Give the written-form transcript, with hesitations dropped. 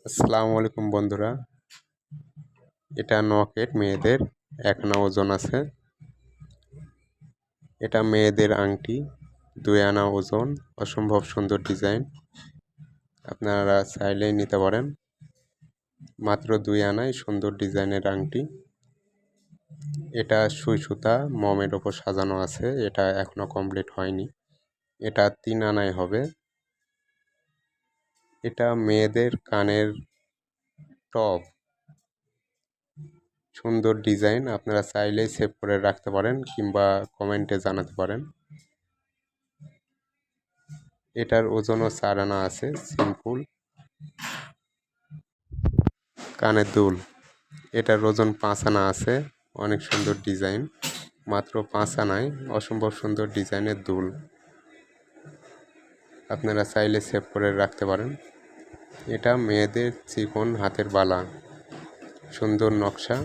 আসসালামু আলাইকুম বন্ধুরা। এটা নকেট মেয়েদের 1 আনা ওজন আছে। এটা মেয়েদের আংটি 2 আনা ওজন, অসম্ভব সুন্দর ডিজাইন। আপনারা চাইলেই নিতে পারেন। মাত্র 2 আনায় সুন্দর ডিজাইনের আংটি। এটা সুই সুতা মমের ওপর সাজানো আছে। এটা এখনো কমপ্লিট হয়নি। এটা 3 আনায় হবে। এটা মেয়েদের কানের টপ, সুন্দর ডিজাইন। আপনারা চাইলেই সেভ করে রাখতে পারেন কিংবা কমেন্টে জানাতে পারেন। এটার ওজনও 4 আনা আছে। সিম্পল কানের দুল, এটার ওজন 5 আনা আছে। অনেক সুন্দর ডিজাইন, মাত্র 5 আনায় অসম্ভব সুন্দর ডিজাইনের দুল। আপনারা চাইলে সেভ করে রাখতে পারেন। এটা মেয়েদের চিকন হাতের বালা, সুন্দর নকশা।